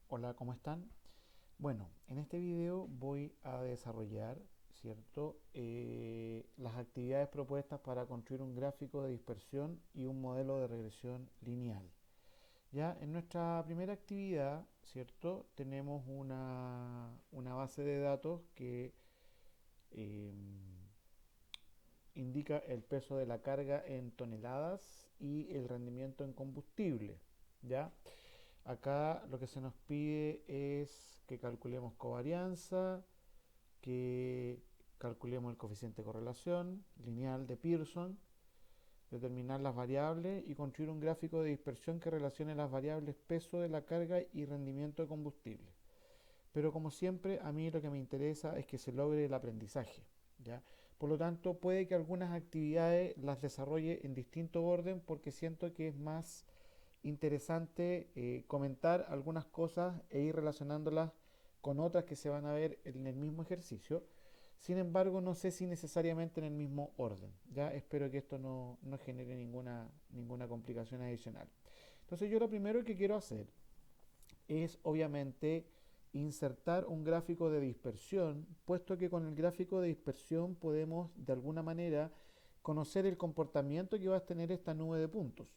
Hola, ¿cómo están? Bueno, en este video voy a desarrollar, ¿cierto? Las actividades propuestas para construir un gráfico de dispersión y un modelo de regresión lineal. Ya en nuestra primera actividad, ¿cierto? Tenemos una base de datos que eh, indica el peso de la carga en toneladas y el rendimiento en combustible, ¿ya? Acá lo que se nos pide es que calculemos covarianza, que calculemos el coeficiente de correlación lineal de Pearson, determinar las variables y construir un gráfico de dispersión que relacione las variables peso de la carga y rendimiento de combustible. Pero como siempre, a mí lo que me interesa es que se logre el aprendizaje, ¿ya? Por lo tanto, puede que algunas actividades las desarrolle en distinto orden porque siento que es más interesante comentar algunas cosas e ir relacionándolas con otras que se van a ver en el mismo ejercicio. Sin embargo, no sé si necesariamente en el mismo orden. Ya espero que esto no genere ninguna complicación adicional. Entonces yo lo primero que quiero hacer es obviamente insertar un gráfico de dispersión, puesto que con el gráfico de dispersión podemos de alguna manera conocer el comportamiento que va a tener esta nube de puntos.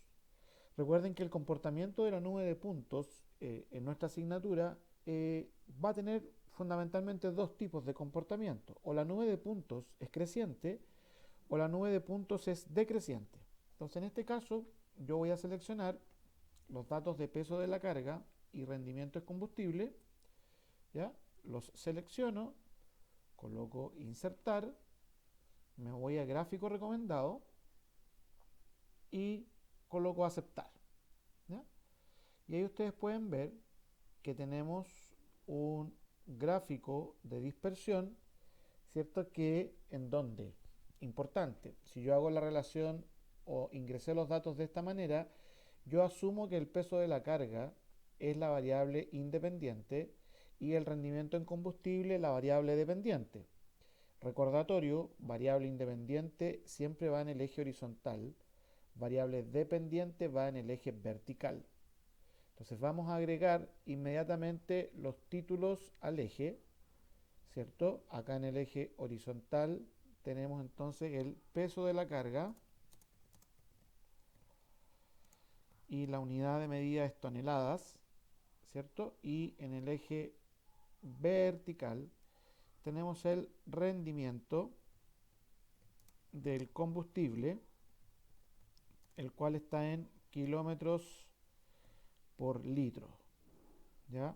Recuerden que el comportamiento de la nube de puntos en nuestra asignatura va a tener fundamentalmente dos tipos de comportamiento. O la nube de puntos es creciente o la nube de puntos es decreciente. Entonces en este caso yo voy a seleccionar los datos de peso de la carga y rendimiento de combustible, ¿ya? Los selecciono, coloco insertar, me voy a gráfico recomendado y coloco aceptar, ¿ya? Y ahí ustedes pueden ver que tenemos un gráfico de dispersión, ¿cierto? Que en donde, importante, si yo hago la relación o ingresé los datos de esta manera, yo asumo que el peso de la carga es la variable independiente y el rendimiento en combustible la variable dependiente. Recordatorio, variable independiente siempre va en el eje horizontal, variable dependiente va en el eje vertical. Entonces vamos a agregar inmediatamente los títulos al eje, ¿cierto? Acá en el eje horizontal tenemos entonces el peso de la carga y la unidad de medida es toneladas, ¿cierto? Y en el eje vertical tenemos el rendimiento del combustible, el cual está en kilómetros por litro, ¿ya?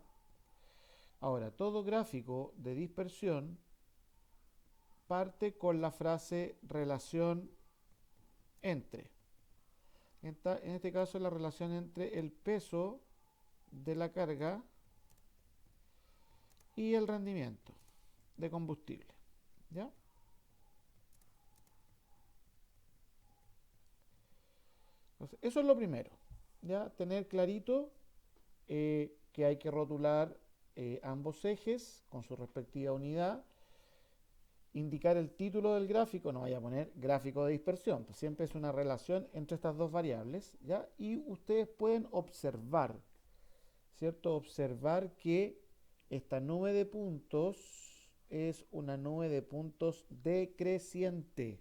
Ahora, todo gráfico de dispersión parte con la frase relación entre. En este caso, la relación entre el peso de la carga y el rendimiento de combustible. ¿Ya? Entonces, eso es lo primero. ¿Ya? Tener clarito que hay que rotular ambos ejes con su respectiva unidad. Indicar el título del gráfico, no vaya a poner gráfico de dispersión, pues siempre es una relación entre estas dos variables, ¿ya? Y ustedes pueden observar, ¿cierto? Observar que esta nube de puntos es una nube de puntos decreciente.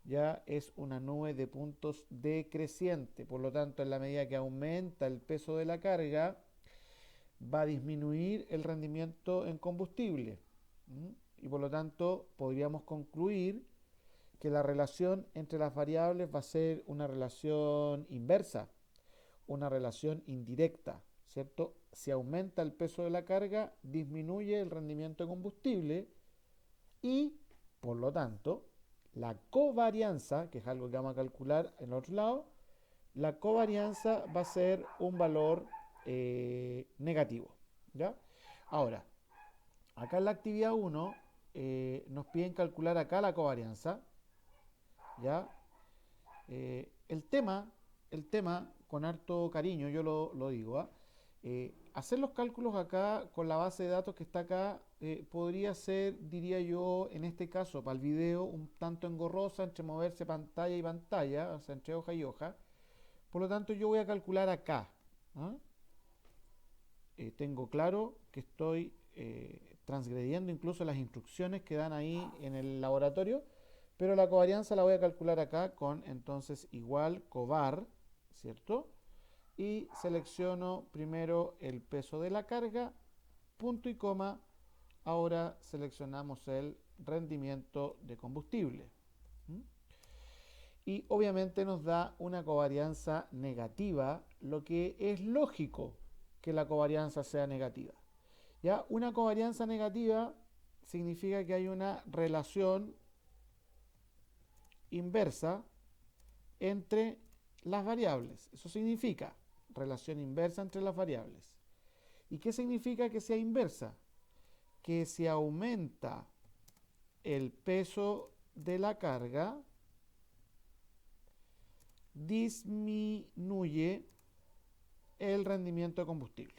Ya es una nube de puntos decreciente. Por lo tanto, en la medida que aumenta el peso de la carga, va a disminuir el rendimiento en combustible. ¿Mm? Y por lo tanto, podríamos concluir que la relación entre las variables va a ser una relación inversa, una relación indirecta, ¿cierto? Si aumenta el peso de la carga, disminuye el rendimiento de combustible y, por lo tanto, la covarianza, que es algo que vamos a calcular en el otro lado, la covarianza va a ser un valor negativo, ¿ya? Ahora, acá en la actividad 1 nos piden calcular acá la covarianza, ¿ya? El tema, con harto cariño, yo lo digo, ¿ah? Hacer los cálculos acá con la base de datos que está acá podría ser, diría yo, en este caso, para el video, un tanto engorrosa entre moverse pantalla y pantalla, o sea, entre hoja y hoja. Por lo tanto, yo voy a calcular acá, ¿ah? tengo claro que estoy transgrediendo incluso las instrucciones que dan ahí en el laboratorio, pero la covarianza la voy a calcular acá con entonces igual covar, ¿cierto? Y selecciono primero el peso de la carga, punto y coma. Ahora seleccionamos el rendimiento de combustible. ¿Mm? Y obviamente nos da una covarianza negativa, lo que es lógico que la covarianza sea negativa. ¿Ya? Una covarianza negativa significa que hay una relación inversa entre las variables. Eso significa relación inversa entre las variables. ¿Y qué significa que sea inversa? Que si aumenta el peso de la carga, disminuye el rendimiento de combustible.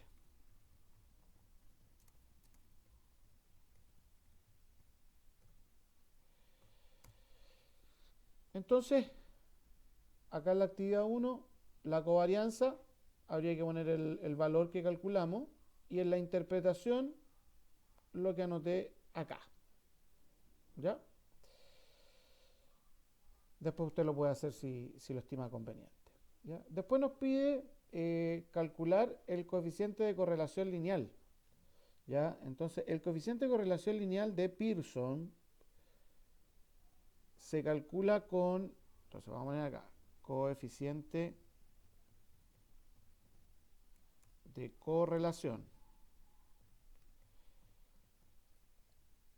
Entonces, acá en la actividad 1, la covarianza, habría que poner el valor que calculamos, y en la interpretación, lo que anoté acá. ¿Ya? Después usted lo puede hacer si lo estima conveniente. ¿Ya? Después nos pide calcular el coeficiente de correlación lineal. ¿Ya? Entonces, el coeficiente de correlación lineal de Pearson se calcula con, entonces vamos a poner acá, coeficiente de correlación.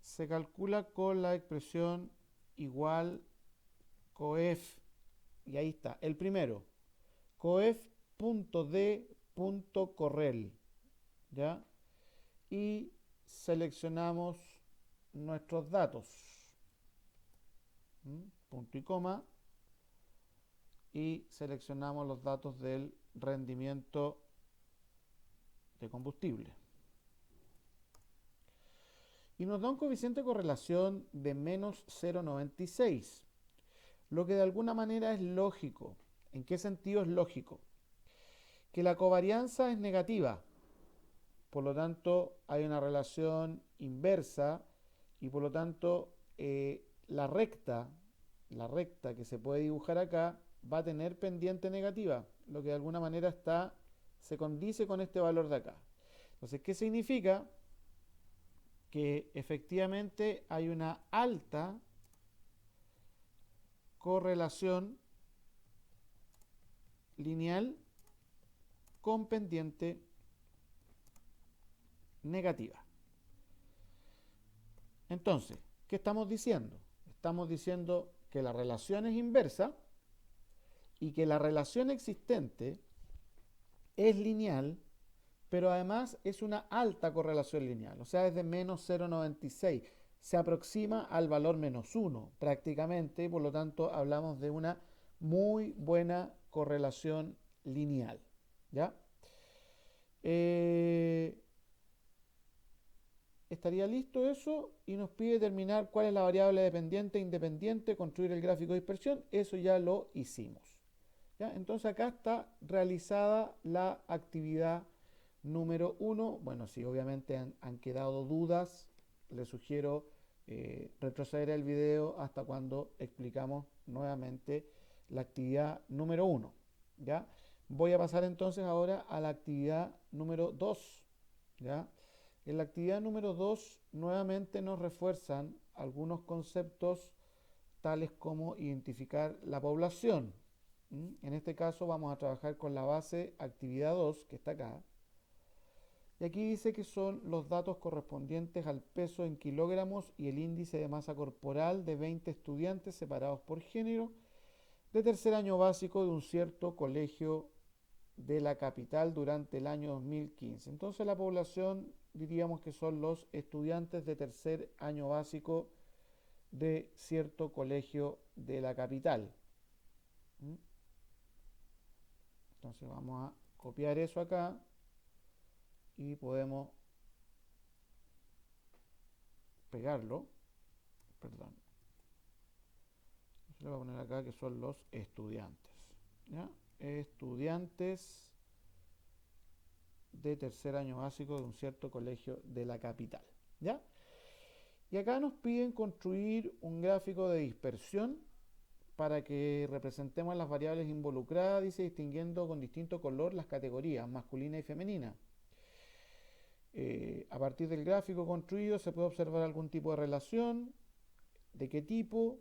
Se calcula con la expresión igual coef, y ahí está, el primero, coef.d.correl, ¿ya? Y seleccionamos nuestros datos, punto y coma, y seleccionamos los datos del rendimiento de combustible. Y nos da un coeficiente de correlación de menos 0,96, lo que de alguna manera es lógico. ¿En qué sentido es lógico? Que la covarianza es negativa, por lo tanto hay una relación inversa y por lo tanto la recta que se puede dibujar acá va a tener pendiente negativa, lo que de alguna manera se condice con este valor de acá. Entonces, ¿qué significa? Que efectivamente hay una alta correlación lineal con pendiente negativa. Entonces, ¿qué estamos diciendo? Estamos diciendo que la relación es inversa y que la relación existente es lineal, pero además es una alta correlación lineal, o sea, es de menos 0,96. Se aproxima al valor menos 1 prácticamente, y por lo tanto hablamos de una muy buena correlación lineal. ¿Ya? Estaría listo eso y nos pide determinar cuál es la variable dependiente e independiente, construir el gráfico de dispersión. Eso ya lo hicimos. ¿Ya? Entonces acá está realizada la actividad número 1. Bueno, si obviamente han quedado dudas, les sugiero retroceder el video hasta cuando explicamos nuevamente la actividad número 1. ¿Ya? Voy a pasar entonces ahora a la actividad número 2. ¿Ya? En la actividad número 2 nuevamente nos refuerzan algunos conceptos tales como identificar la población. En este caso vamos a trabajar con la base actividad 2, que está acá. Y aquí dice que son los datos correspondientes al peso en kilogramos y el índice de masa corporal de 20 estudiantes separados por género de tercer año básico de un cierto colegio de la capital durante el año 2015. Entonces la población diríamos que son los estudiantes de tercer año básico de cierto colegio de la capital. Entonces vamos a copiar eso acá y podemos pegarlo. Perdón. Le voy a poner acá que son los estudiantes. ¿Ya? Estudiantes de tercer año básico de un cierto colegio de la capital. ¿Ya? Y acá nos piden construir un gráfico de dispersión para que representemos las variables involucradas, dice, distinguiendo con distinto color las categorías masculina y femenina. A partir del gráfico construido se puede observar algún tipo de relación, de qué tipo.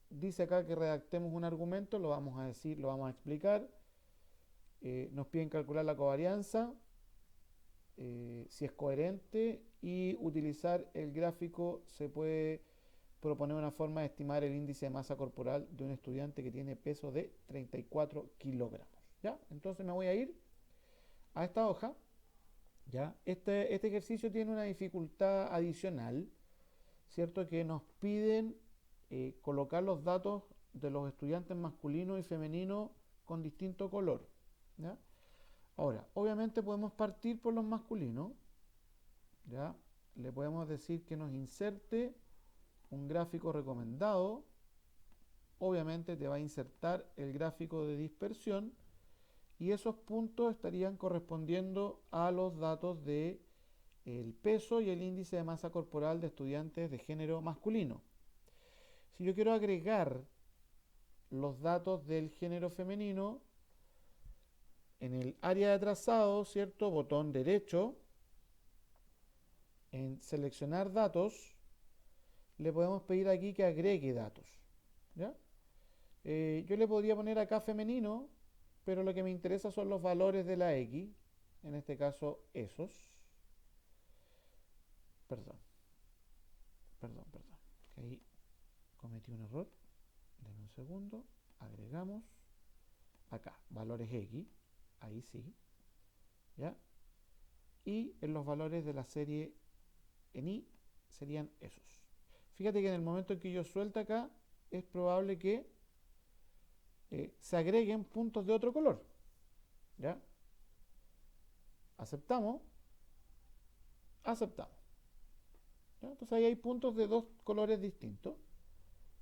Dice acá que redactemos un argumento, lo vamos a decir, lo vamos a explicar. Nos piden calcular la covarianza, si es coherente, y utilizar el gráfico. Se puede proponer una forma de estimar el índice de masa corporal de un estudiante que tiene peso de 34 kilogramos. ¿Ya? Entonces me voy a ir a esta hoja. ¿Ya? Este ejercicio tiene una dificultad adicional, ¿cierto? Que nos piden colocar los datos de los estudiantes masculinos y femeninos con distinto color. ¿Ya? Ahora, obviamente podemos partir por los masculinos. ¿Ya? Le podemos decir que nos inserte un gráfico recomendado. Obviamente te va a insertar el gráfico de dispersión y esos puntos estarían correspondiendo a los datos de el peso y el índice de masa corporal de estudiantes de género masculino. Si yo quiero agregar los datos del género femenino, en el área de trazado, ¿cierto? Botón derecho, en seleccionar datos, le podemos pedir aquí que agregue datos. ¿Ya? Yo le podría poner acá femenino, pero lo que me interesa son los valores de la X, en este caso esos. Perdón, que ahí cometí un error. Denme un segundo, agregamos acá, valores X, ahí sí, ¿ya? Y en los valores de la serie en Y serían esos. Fíjate que en el momento en que yo suelto acá, es probable que se agreguen puntos de otro color. ¿Ya? Aceptamos. Aceptamos. ¿Ya? Entonces ahí hay puntos de dos colores distintos.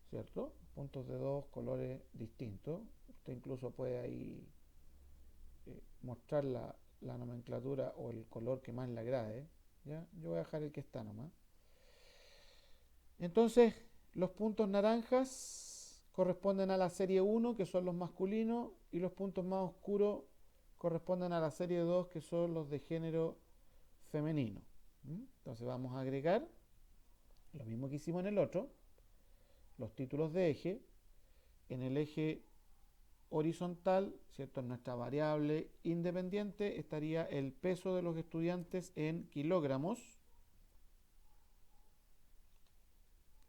¿Cierto? Puntos de dos colores distintos. Usted incluso puede ahí mostrar la nomenclatura o el color que más le agrade. ¿Ya? Yo voy a dejar el que está nomás. Entonces, los puntos naranjas corresponden a la serie 1, que son los masculinos, y los puntos más oscuros corresponden a la serie 2, que son los de género femenino. Entonces vamos a agregar lo mismo que hicimos en el otro, los títulos de eje. En el eje horizontal, ¿cierto? En nuestra variable independiente estaría el peso de los estudiantes en kilogramos,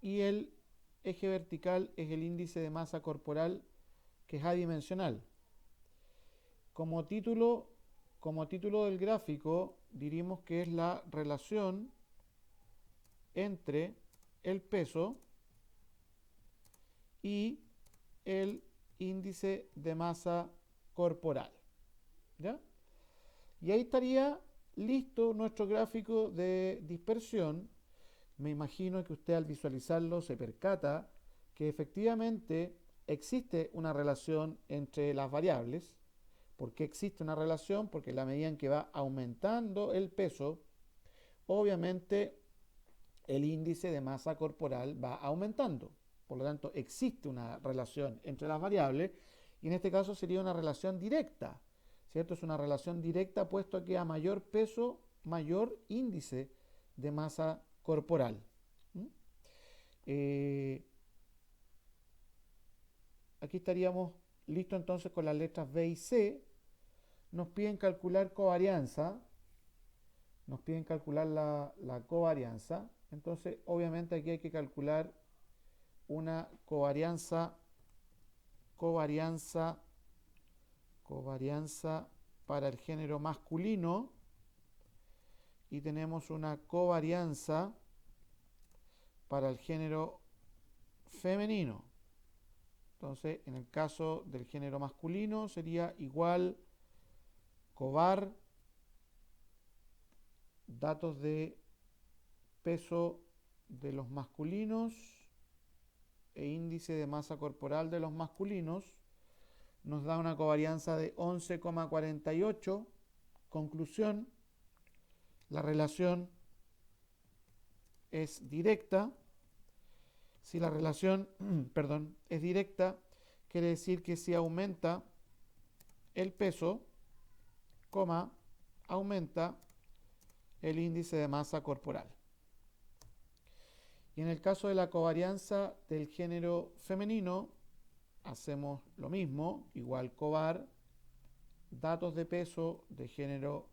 y el eje vertical es el índice de masa corporal, que es adimensional. Como título del gráfico diríamos que es la relación entre el peso y el índice de masa corporal. ¿Ya? Y ahí estaría listo nuestro gráfico de dispersión. Me imagino que usted al visualizarlo se percata que efectivamente existe una relación entre las variables. ¿Por qué existe una relación? Porque en la medida en que va aumentando el peso, obviamente el índice de masa corporal va aumentando. Por lo tanto, existe una relación entre las variables y en este caso sería una relación directa. ¿Cierto? Es una relación directa puesto que a mayor peso, mayor índice de masa corporal. Aquí estaríamos listos entonces con las letras B y C. Nos piden calcular covarianza. Nos piden calcular la covarianza. Entonces, obviamente aquí hay que calcular una covarianza para el género masculino y tenemos una covarianza para el género femenino. Entonces, en el caso del género masculino sería igual covar datos de peso de los masculinos e índice de masa corporal de los masculinos nos da una covarianza de 11,48. Conclusión, la relación es directa. Si la relación perdón, es directa, quiere decir que si aumenta el peso, aumenta el índice de masa corporal. Y en el caso de la covarianza del género femenino, hacemos lo mismo, igual covar, datos de peso de género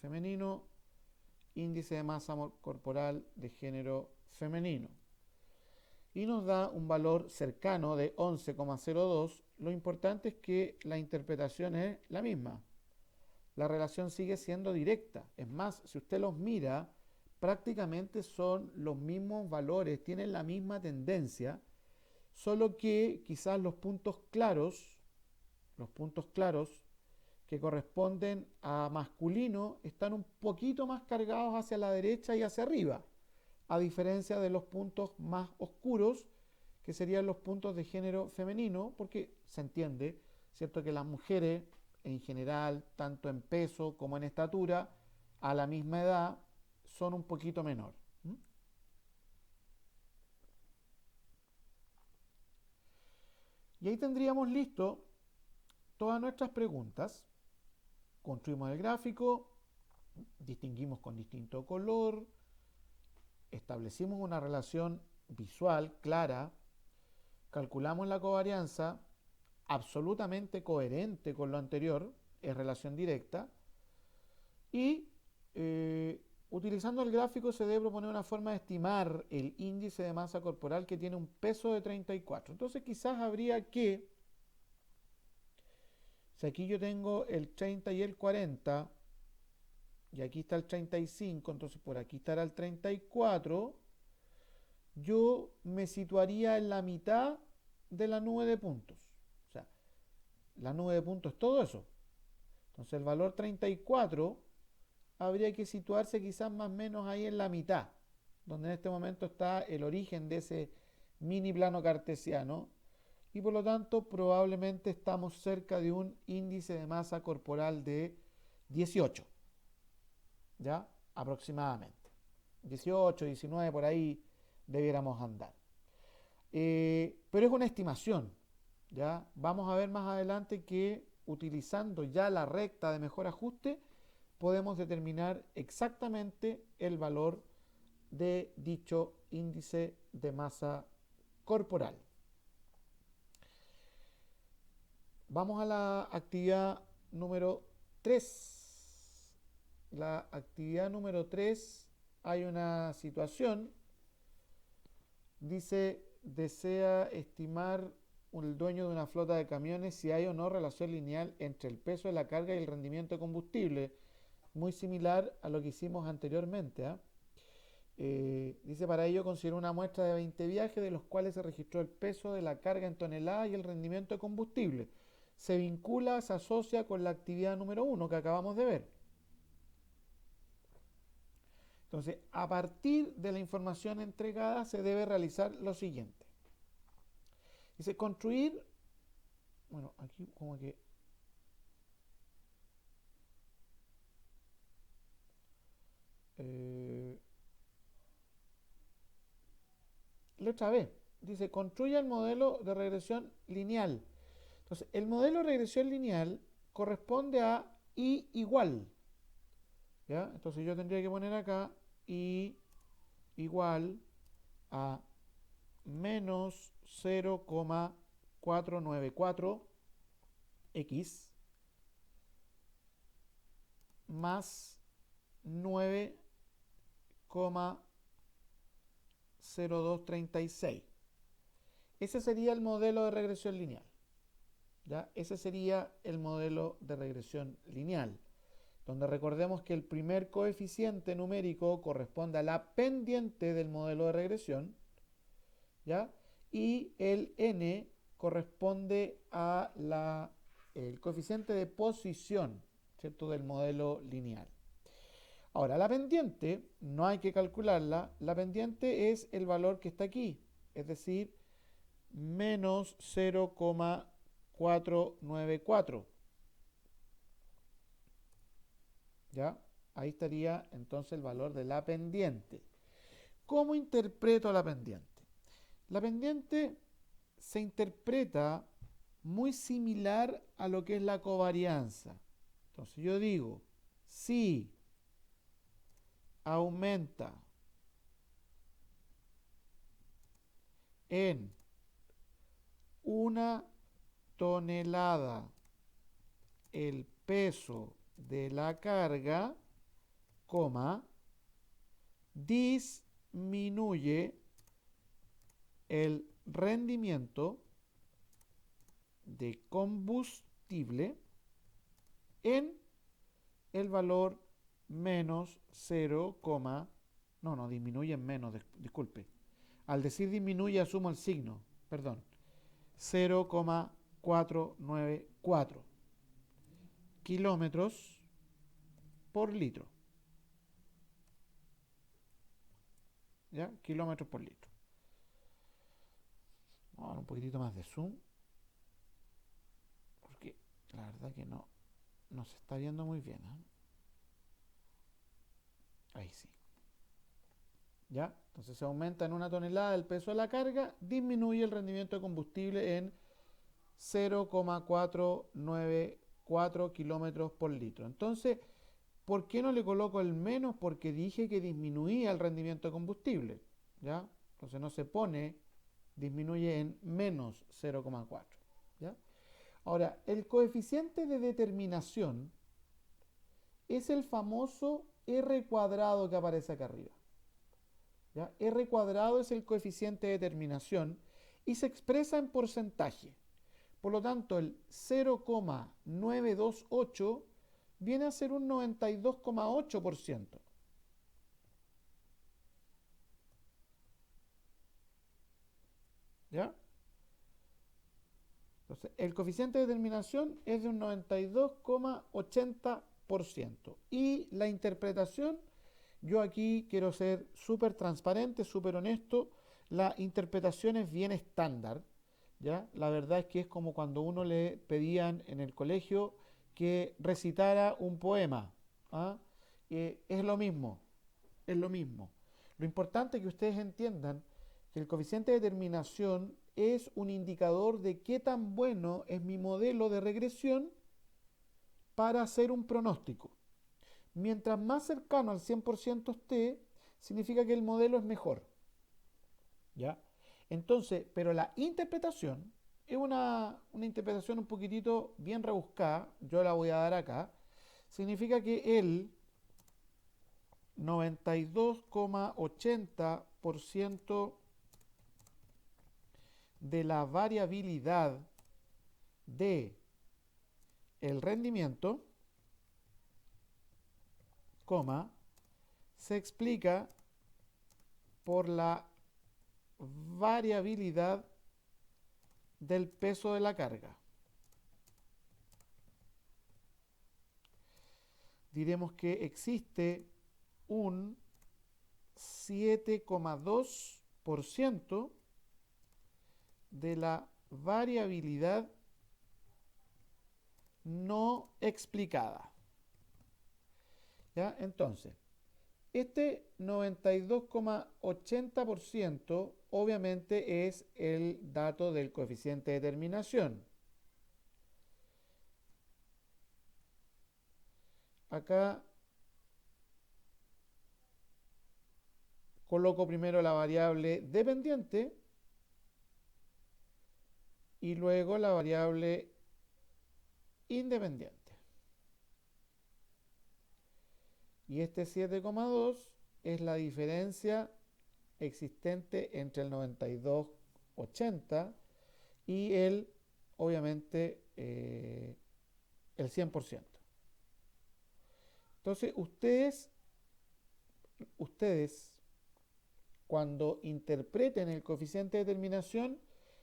femenino, índice de masa corporal de género femenino. Y nos da un valor cercano de 11,02. Lo importante es que la interpretación es la misma. La relación sigue siendo directa. Es más, si usted los mira, prácticamente son los mismos valores, tienen la misma tendencia, solo que quizás los puntos claros que corresponden a masculino están un poquito más cargados hacia la derecha y hacia arriba, a diferencia de los puntos más oscuros, que serían los puntos de género femenino, porque se entiende, ¿cierto?, que las mujeres en general, tanto en peso como en estatura, a la misma edad, son un poquito menor. Y ahí tendríamos listo todas nuestras preguntas. Construimos el gráfico, distinguimos con distinto color, establecimos una relación visual clara, calculamos la covarianza, absolutamente coherente con lo anterior, es relación directa, y utilizando el gráfico se debe proponer una forma de estimar el índice de masa corporal que tiene un peso de 34. Entonces quizás habría que, si aquí yo tengo el 30 y el 40, y aquí está el 35, entonces por aquí estará el 34, yo me situaría en la mitad de la nube de puntos. O sea, la nube de puntos es todo eso. Entonces el valor 34 habría que situarse quizás más o menos ahí en la mitad, donde en este momento está el origen de ese mini plano cartesiano, y por lo tanto probablemente estamos cerca de un índice de masa corporal de 18, ¿ya? Aproximadamente. 18, 19, por ahí debiéramos andar. Pero es una estimación, ¿ya? Vamos a ver más adelante que utilizando ya la recta de mejor ajuste, podemos determinar exactamente el valor de dicho índice de masa corporal. Vamos a la actividad número 3. La actividad número 3, hay una situación, dice, desea estimar el dueño de una flota de camiones si hay o no relación lineal entre el peso de la carga y el rendimiento de combustible, muy similar a lo que hicimos anteriormente. Dice, para ello consideró una muestra de 20 viajes, de los cuales se registró el peso de la carga en toneladas y el rendimiento de combustible. Se vincula, se asocia con la actividad número 1 que acabamos de ver. Entonces, a partir de la información entregada se debe realizar lo siguiente. Dice, construir, bueno, aquí como que letra B, dice, construye el modelo de regresión lineal. Entonces, el modelo de regresión lineal corresponde a I igual, ¿ya? Entonces yo tendría que poner acá I igual a menos 0,494x más 9,0236. Ese sería el modelo de regresión lineal. ¿Ya? Ese sería el modelo de regresión lineal, donde recordemos que el primer coeficiente numérico corresponde a la pendiente del modelo de regresión, ¿ya? Y el n corresponde a el coeficiente de posición, ¿cierto?, del modelo lineal. Ahora, la pendiente no hay que calcularla, la pendiente es el valor que está aquí, es decir, menos 0,494 494. ¿Ya? Ahí estaría entonces el valor de la pendiente. ¿Cómo interpreto la pendiente? La pendiente se interpreta muy similar a lo que es la covarianza. Entonces yo digo, si aumenta en una tonelada el peso de la carga, coma, disminuye el rendimiento de combustible en el valor menos 0, no, disminuye en menos, disculpe. Al decir disminuye asumo el signo, perdón. 0,494 kilómetros por litro. ¿Ya? Kilómetros por litro. Vamos a dar un poquitito más de zoom. Porque la verdad que no se está viendo muy bien. Ahí sí. ¿Ya? Entonces se aumenta en una tonelada el peso de la carga, disminuye el rendimiento de combustible en 0,494 kilómetros por litro. Entonces, ¿por qué no le coloco el menos? Porque dije que disminuía el rendimiento de combustible. ¿Ya? Entonces no se pone, disminuye en menos 0,4. ¿Ya? Ahora, el coeficiente de determinación es el famoso R cuadrado que aparece acá arriba. ¿Ya? R cuadrado es el coeficiente de determinación y se expresa en porcentaje. Por lo tanto, el 0,928 viene a ser un 92,8%. ¿Ya? Entonces, el coeficiente de determinación es de un 92,80%. Y la interpretación, yo aquí quiero ser súper transparente, súper honesto, la interpretación es bien estándar. ¿Ya? La verdad es que es como cuando uno le pedían en el colegio que recitara un poema. ¿Ah? Es lo mismo, es lo mismo. Lo importante es que ustedes entiendan que el coeficiente de determinación es un indicador de qué tan bueno es mi modelo de regresión para hacer un pronóstico. Mientras más cercano al 100% esté, significa que el modelo es mejor. ¿Ya? Entonces, pero la interpretación es una interpretación un poquitito bien rebuscada, yo la voy a dar acá, significa que el 92,80% de la variabilidad de el rendimiento, se explica por la variabilidad del peso de la carga. Diremos que existe un 7,2% de la variabilidad no explicada. ¿Ya? Entonces, este 92,80% obviamente es el dato del coeficiente de determinación. Acá coloco primero la variable dependiente y luego la variable independiente. Y este 7,2 es la diferencia existente entre el 92,80 y el, obviamente, el 100%. Entonces, ustedes, cuando interpreten el coeficiente de determinación,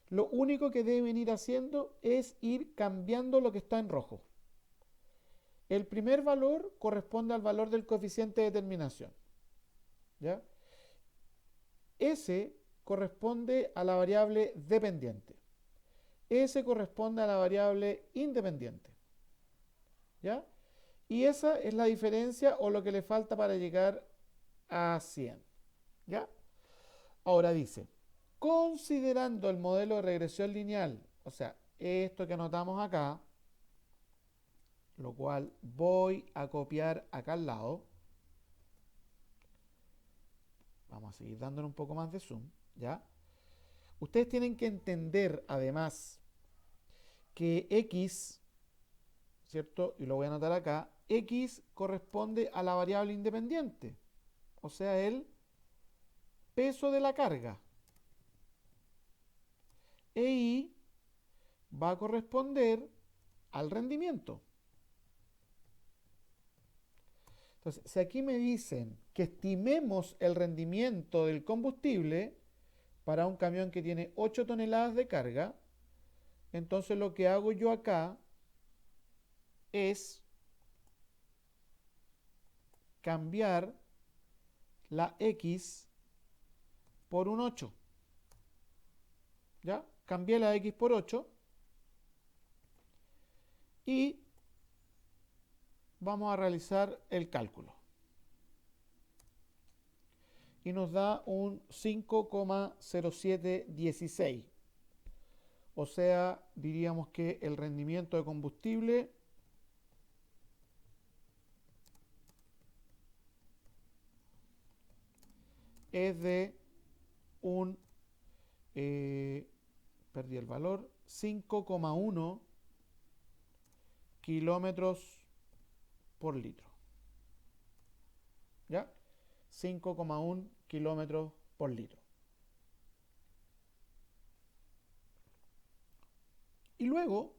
lo único que deben ir haciendo es ir cambiando lo que está en rojo. El primer valor corresponde al valor del coeficiente de determinación. ¿Ya? Ese corresponde a la variable dependiente. S corresponde a la variable independiente. ¿Ya? Y esa es la diferencia o lo que le falta para llegar a 100. ¿Ya? Ahora dice, considerando el modelo de regresión lineal, o sea, esto que anotamos acá, lo cual voy a copiar acá al lado. Vamos a seguir dándole un poco más de zoom, ¿ya? Ustedes tienen que entender, además, que X, ¿cierto? Y lo voy a anotar acá, X corresponde a la variable independiente, o sea, el peso de la carga. E Y va a corresponder al rendimiento. Entonces, si aquí me dicen que estimemos el rendimiento del combustible para un camión que tiene 8 toneladas de carga, entonces lo que hago yo acá es cambiar la X por un 8. ¿Ya? Cambié la X por 8 y vamos a realizar el cálculo. Y nos da un 5,0716. O sea, diríamos que el rendimiento de combustible es de un, perdí el valor, 5,1 kilómetros por litro. ¿Ya? 5,1 kilómetros por litro. Y luego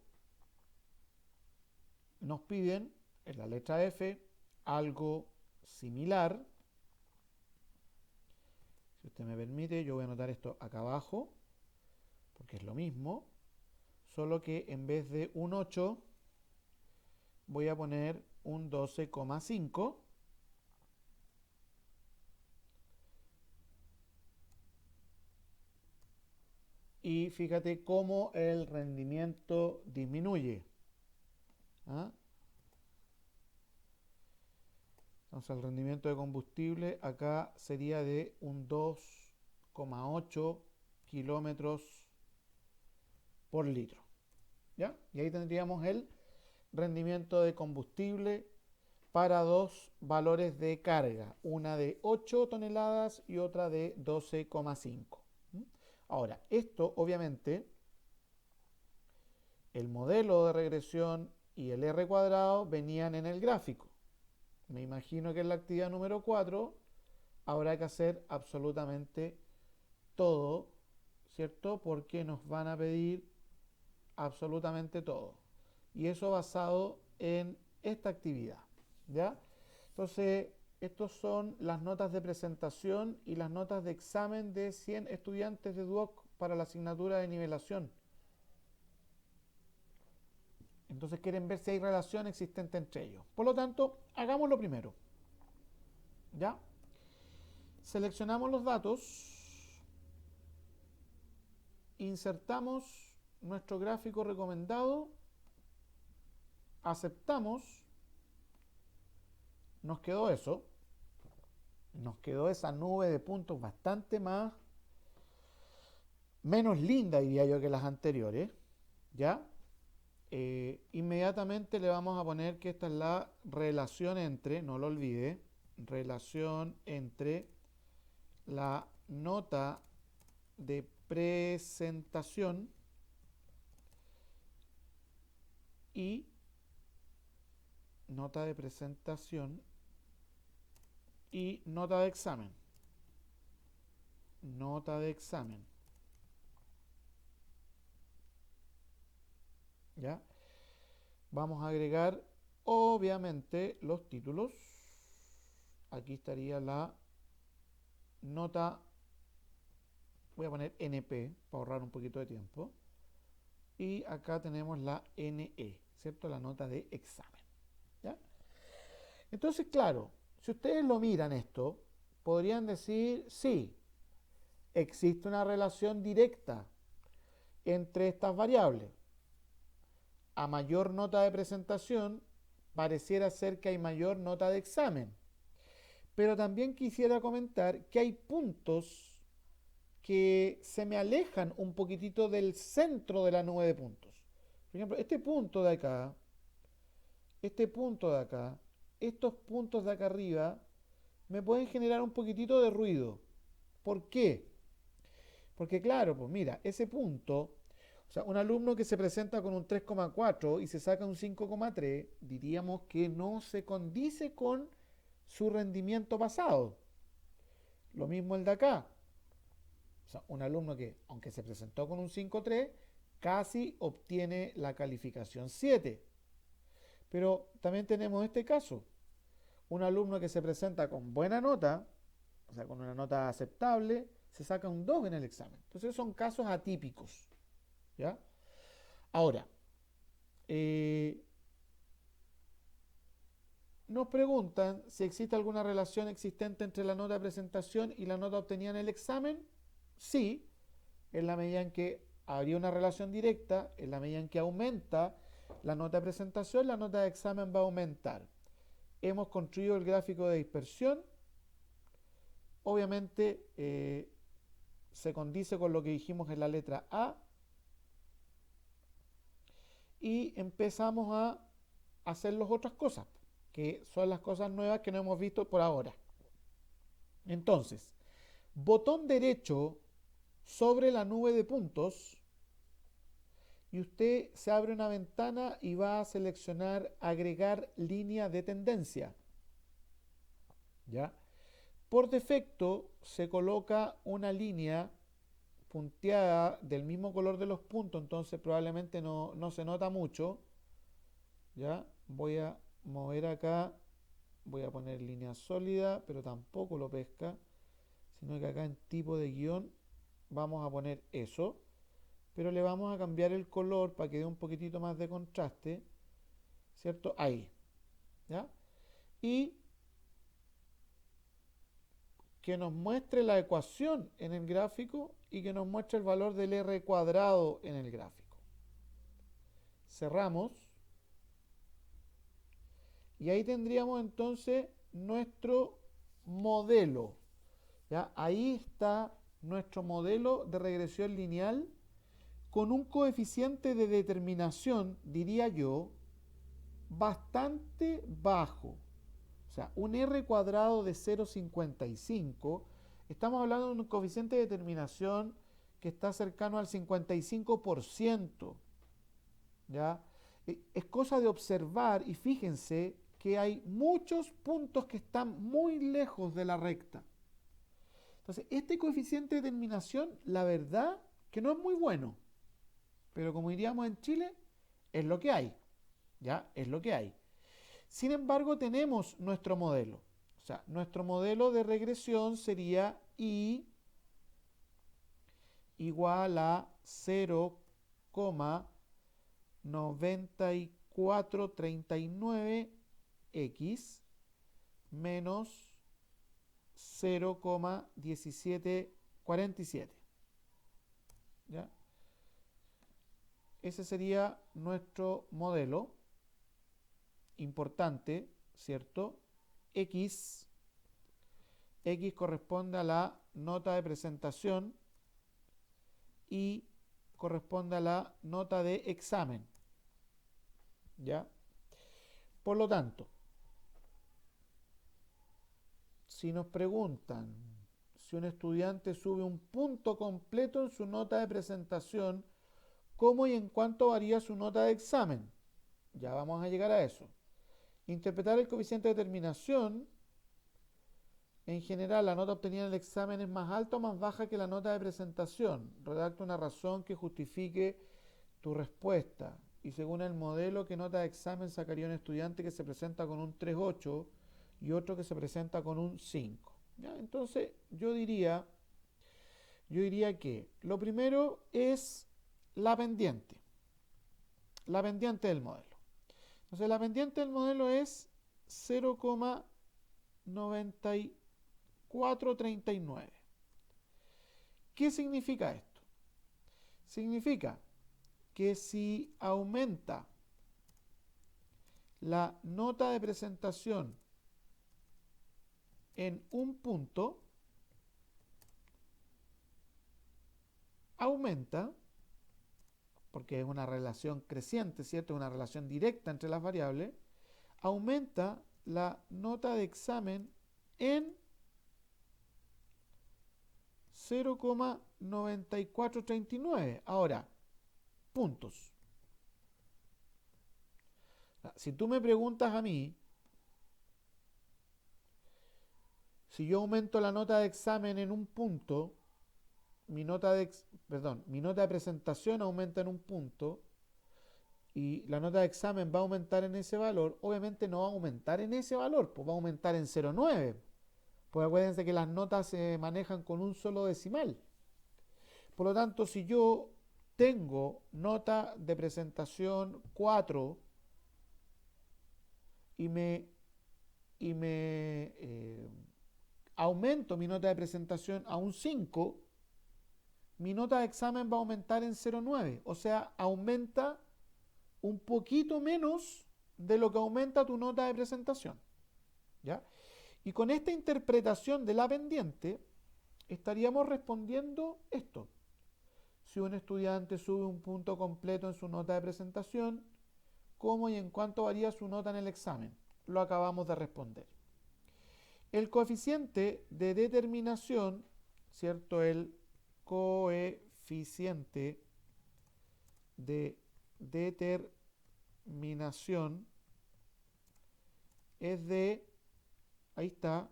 nos piden en la letra F algo similar. Si usted me permite, yo voy a anotar esto acá abajo, porque es lo mismo, solo que en vez de un 8 voy a poner un 12,5. Y fíjate cómo el rendimiento disminuye. ¿Ah? Entonces el rendimiento de combustible acá sería de un 2,8 kilómetros por litro. ¿Ya? Y ahí tendríamos el rendimiento de combustible para dos valores de carga, una de 8 toneladas y otra de 12,5. Ahora, esto obviamente, el modelo de regresión y el R cuadrado venían en el gráfico. Me imagino que en la actividad número 4 habrá que hacer absolutamente todo, ¿cierto? Porque nos van a pedir absolutamente todo. Y eso basado en esta actividad, ¿ya? Entonces, estos son las notas de presentación y las notas de examen de 100 estudiantes de DUOC para la asignatura de nivelación. Entonces quieren ver si hay relación existente entre ellos. Por lo tanto, hagámoslo primero. ¿Ya? Seleccionamos los datos, insertamos nuestro gráfico recomendado, aceptamos, nos quedó eso, nos quedó esa nube de puntos bastante menos linda, diría yo, que las anteriores, ¿ya? Inmediatamente le vamos a poner que esta es la relación entre, no lo olvide, relación entre la nota de presentación y nota de presentación y nota de examen. Nota de examen. ¿Ya? Vamos a agregar obviamente los títulos. Aquí estaría la nota, voy a poner NP para ahorrar un poquito de tiempo. Y acá tenemos la NE, ¿cierto? La nota de examen. ¿Ya? Entonces, claro, si ustedes lo miran esto, podrían decir, sí, existe una relación directa entre estas variables. A mayor nota de presentación, pareciera ser que hay mayor nota de examen. Pero también quisiera comentar que hay puntos que se me alejan un poquitito del centro de la nube de puntos. Por ejemplo, este punto de acá, este punto de acá, estos puntos de acá arriba, me pueden generar un poquitito de ruido. ¿Por qué? Porque claro, pues mira, ese punto, o sea, un alumno que se presenta con un 3,4 y se saca un 5,3, diríamos que no se condice con su rendimiento pasado. Lo mismo el de acá. O sea, un alumno que, aunque se presentó con un 5,3, casi obtiene la calificación 7. Pero también tenemos este caso. Un alumno que se presenta con buena nota, o sea, con una nota aceptable, se saca un 2 en el examen. Entonces son casos atípicos. ¿Ya? Ahora, eh, nos preguntan si existe alguna relación existente entre la nota de presentación y la nota obtenida en el examen. Sí, en la medida en que habría una relación directa, en la medida en que aumenta la nota de presentación, la nota de examen va a aumentar. Hemos construido el gráfico de dispersión. Obviamente se condice con lo que dijimos en la letra A y empezamos a hacer las otras cosas, que son las cosas nuevas que no hemos visto por ahora. Entonces, botón derecho sobre la nube de puntos y usted se abre una ventana y va a seleccionar agregar línea de tendencia. ¿Ya? Por defecto se coloca una línea punteada del mismo color de los puntos, entonces probablemente no se nota mucho. ¿Ya? Voy a mover acá, voy a poner línea sólida, pero tampoco lo pesca, sino que acá en tipo de guión vamos a poner eso, pero le vamos a cambiar el color para que dé un poquitito más de contraste, ¿cierto? Ahí, ¿ya? Y que nos muestre la ecuación en el gráfico y que nos muestre el valor del R cuadrado en el gráfico. Cerramos. Y ahí tendríamos entonces nuestro modelo. ¿Ya? Ahí está nuestro modelo de regresión lineal con un coeficiente de determinación, diría yo, bastante bajo. O sea, un R cuadrado de 0,55. Estamos hablando de un coeficiente de determinación que está cercano al 55%. ¿Ya? Es cosa de observar y fíjense que hay muchos puntos que están muy lejos de la recta. Entonces, este coeficiente de determinación, la verdad que no es muy bueno, pero como diríamos en Chile, es lo que hay. ¿Ya? Es lo que hay. Sin embargo, tenemos nuestro modelo. O sea, nuestro modelo de regresión sería I igual a 0,9439x menos 0,1747. ¿Ya? Ese sería nuestro modelo importante, ¿cierto? X corresponde a la nota de presentación y corresponde a la nota de examen. ¿Ya? Por lo tanto, si nos preguntan si un estudiante sube un punto completo en su nota de presentación, ¿cómo y en cuánto varía su nota de examen? Ya vamos a llegar a eso. Interpretar el coeficiente de determinación. En general, la nota obtenida en el examen es más alta o más baja que la nota de presentación. Redacta una razón que justifique tu respuesta. Y según el modelo, ¿qué nota de examen sacaría un estudiante que se presenta con un 3,8 y otro que se presenta con un 5? ¿Ya? Entonces, yo diría que lo primero es la pendiente. La pendiente del modelo. Entonces, la pendiente del modelo es 0,9439. ¿Qué significa esto? Significa que si aumenta la nota de presentación en un punto, aumenta, porque es una relación creciente, ¿cierto? Una relación directa entre las variables, aumenta la nota de examen en 0,9439. Ahora, puntos. Si tú me preguntas a mí, si yo aumento la nota de examen en un punto, mi nota de presentación aumenta en un punto y la nota de examen va a aumentar en ese valor, obviamente no va a aumentar en ese valor, pues va a aumentar en 0,9. Pues acuérdense que las notas se manejan con un solo decimal. Por lo tanto, si yo tengo nota de presentación 4 y aumento mi nota de presentación a un 5, mi nota de examen va a aumentar en 0,9. O sea, aumenta un poquito menos de lo que aumenta tu nota de presentación. ¿Ya? Y con esta interpretación de la pendiente, estaríamos respondiendo esto. Si un estudiante sube un punto completo en su nota de presentación, ¿cómo y en cuánto varía su nota en el examen? Lo acabamos de responder. El coeficiente de determinación, ¿cierto? El coeficiente de determinación es de, ahí está,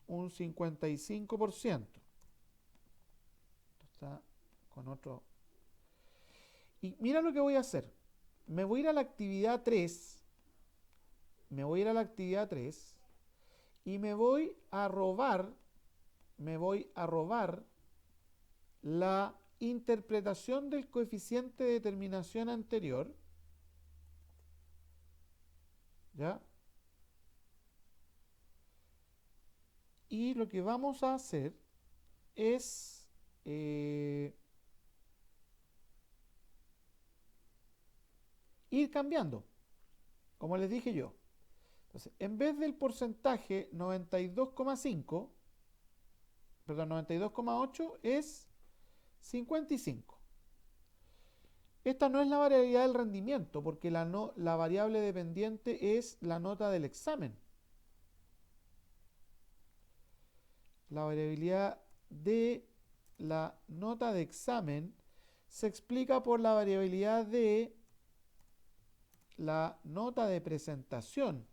un 55%. Está con otro. Y mira lo que voy a hacer. Me voy a ir a la actividad 3. Y me voy a robar la interpretación del coeficiente de determinación anterior. ¿Ya? Y lo que vamos a hacer es ir cambiando, como les dije yo. Entonces, en vez del porcentaje 92,8 es 55. Esta no es la variabilidad del rendimiento, porque la variable dependiente es la nota del examen. La variabilidad de la nota de examen se explica por la variabilidad de la nota de presentación.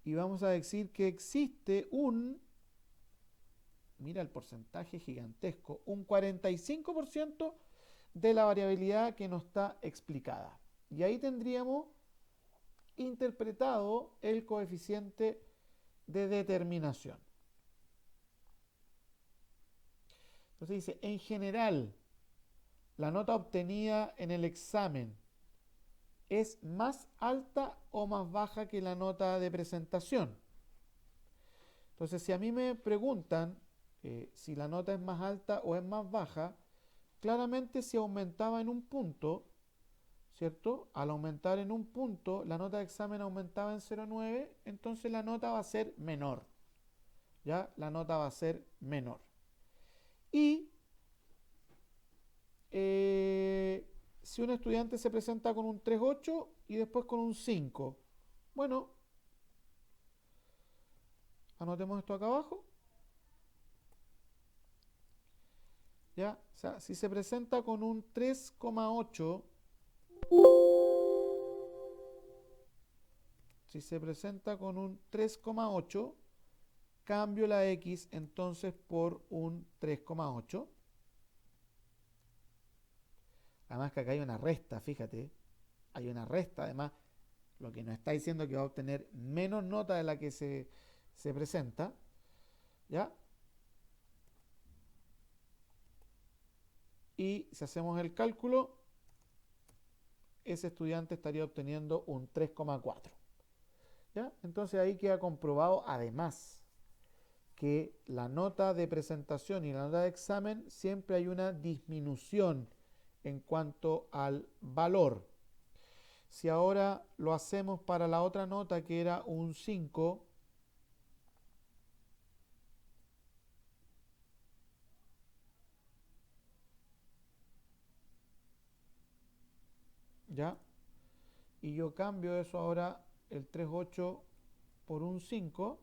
Y vamos a decir que existe mira el porcentaje gigantesco, un 45% de la variabilidad que no está explicada. Y ahí tendríamos interpretado el coeficiente de determinación. Entonces dice, en general, la nota obtenida en el examen es más alta o más baja que la nota de presentación. Entonces, si a mí me preguntan si la nota es más alta o es más baja, claramente si aumentaba en un punto, ¿cierto? Al aumentar en un punto, la nota de examen aumentaba en 0,9, entonces la nota va a ser menor. ¿Ya? La nota va a ser menor. Y si un estudiante se presenta con un 3,8 y después con un 5, bueno, anotemos esto acá abajo. ¿Ya? O sea, si se presenta con un 3,8, cambio la X entonces por un 3,8. Además que acá hay una resta, fíjate. Hay una resta, además, lo que nos está diciendo que va a obtener menos nota de la que se presenta. ¿Ya? Y si hacemos el cálculo, ese estudiante estaría obteniendo un 3,4. ¿Ya? Entonces ahí queda comprobado además que la nota de presentación y la nota de examen siempre hay una disminución en cuanto al valor. Si ahora lo hacemos para la otra nota que era un 5, ¿ya? Y yo cambio eso ahora, el 3,8 por un 5,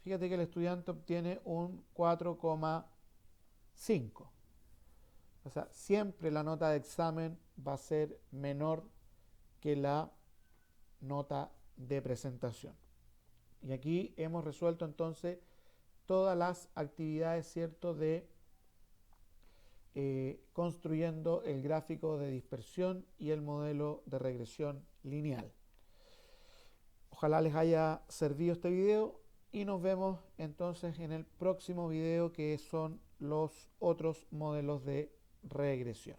fíjate que el estudiante obtiene un 4,5. O sea, siempre la nota de examen va a ser menor que la nota de presentación. Y aquí hemos resuelto entonces todas las actividades, ¿cierto?, de construyendo el gráfico de dispersión y el modelo de regresión lineal. Ojalá les haya servido este video y nos vemos entonces en el próximo video, que son los otros modelos de regresión.